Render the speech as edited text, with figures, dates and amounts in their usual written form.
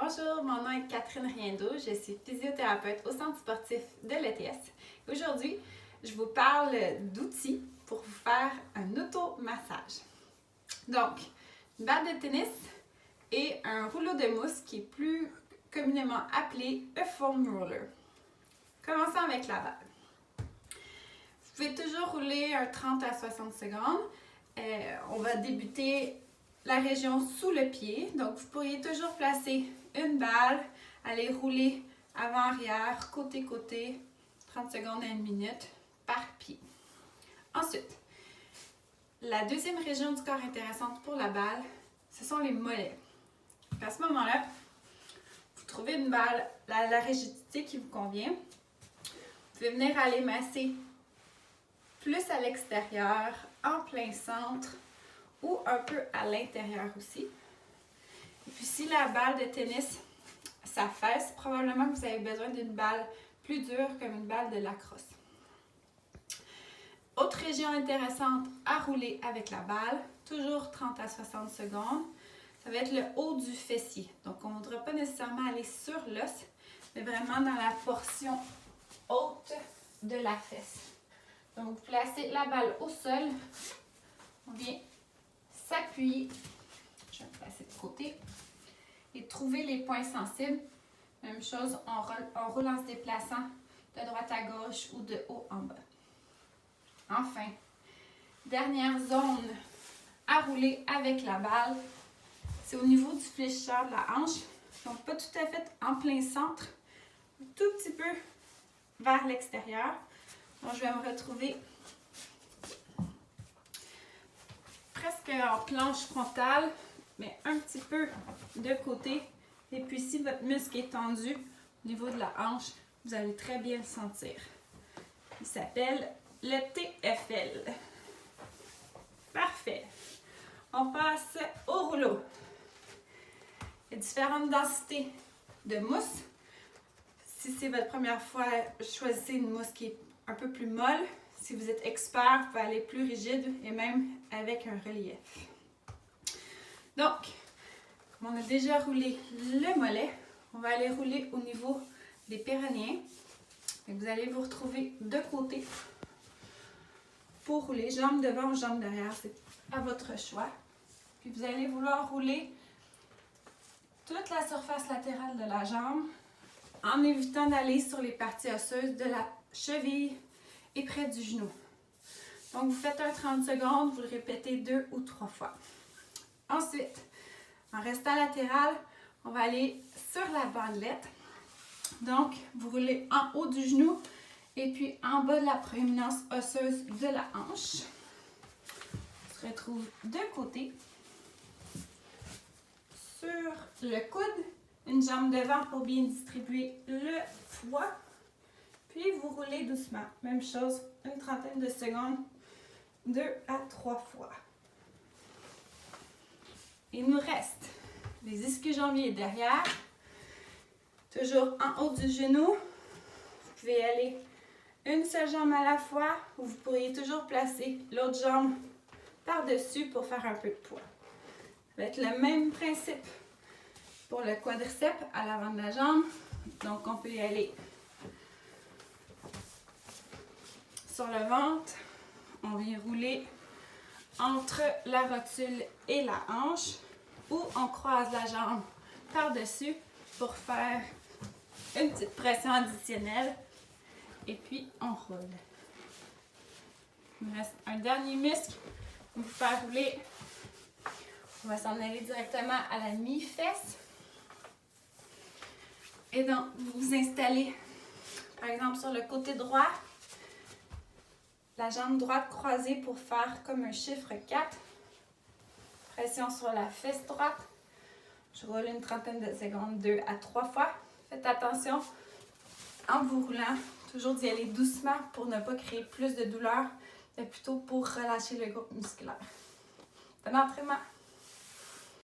Bonjour, mon nom est Catherine Riendeau, je suis physiothérapeute au centre sportif de l'ETS. Aujourd'hui, je vous parle d'outils pour vous faire un automassage. Donc, une balle de tennis et un rouleau de mousse qui est plus communément appelé a foam roller. Commençons avec la balle. Vous pouvez toujours rouler un 30 à 60 secondes. On va débuter la région sous le pied. Donc, vous pourriez toujours placer une balle, aller rouler avant-arrière, côté-côté, 30 secondes à 1 minute par pied. Ensuite, la deuxième région du corps intéressante pour la balle, ce sont les mollets. À ce moment-là, vous trouvez une balle, la rigidité qui vous convient. Vous pouvez venir aller masser plus à l'extérieur, en plein centre ou un peu à l'intérieur aussi. Et puis si la balle de tennis s'affaisse, probablement que vous avez besoin d'une balle plus dure comme une balle de lacrosse. Autre région intéressante à rouler avec la balle, toujours 30 à 60 secondes, ça va être le haut du fessier. Donc on ne voudra pas nécessairement aller sur l'os, mais vraiment dans la portion haute de la fesse. Donc vous placez la balle au sol, on vient s'appuyer, je vais me placer de côté, et trouver les points sensibles. Même chose, on roule en se déplaçant de droite à gauche ou de haut en bas. Enfin, dernière zone à rouler avec la balle, c'est au niveau du fléchisseur de la hanche. Donc pas tout à fait en plein centre, un tout petit peu vers l'extérieur. Donc je vais me retrouver presque en planche frontale, mais un petit peu de côté. Et puis si votre muscle est tendu au niveau de la hanche, vous allez très bien le sentir. Il s'appelle le TFL. Parfait. On passe au rouleau. Il y a différentes densités de mousse. Si c'est votre première fois, choisissez une mousse qui est un peu plus molle. Si vous êtes expert, vous pouvez aller plus rigide et même avec un relief. Donc, comme on a déjà roulé le mollet, on va aller rouler au niveau des péronéens. Vous allez vous retrouver de côté pour rouler jambes devant ou jambes derrière, c'est à votre choix. Puis vous allez vouloir rouler toute la surface latérale de la jambe en évitant d'aller sur les parties osseuses de la cheville et près du genou. Donc, vous faites un 30 secondes, vous le répétez 2 ou 3 fois. Ensuite, en restant latéral, on va aller sur la bandelette. Donc, vous roulez en haut du genou et puis en bas de la proéminence osseuse de la hanche. On se retrouve de côté. Sur le coude, une jambe devant pour bien distribuer le poids. Puis vous roulez doucement. Même chose, une trentaine de secondes, 2 à 3 fois. Il nous reste les ischio-jambiers derrière. Toujours en haut du genou. Vous pouvez aller une seule jambe à la fois ou vous pourriez toujours placer l'autre jambe par-dessus pour faire un peu de poids. Ça va être le même principe pour le quadriceps à l'avant de la jambe. Donc on peut y aller sur le ventre. On vient rouler entre la rotule et la hanche ou on croise la jambe par-dessus pour faire une petite pression additionnelle et puis on roule. Il me reste un dernier muscle pour vous faire rouler. On va s'en aller directement à la mi-fesse. Et donc, vous vous installez, par exemple, sur le côté droit, la jambe droite croisée pour faire comme un chiffre 4. Pression sur la fesse droite. Je roule une trentaine de secondes, 2 à 3 fois. Faites attention, en vous roulant, toujours d'y aller doucement pour ne pas créer plus de douleur, mais plutôt pour relâcher le groupe musculaire. Bon entraînement!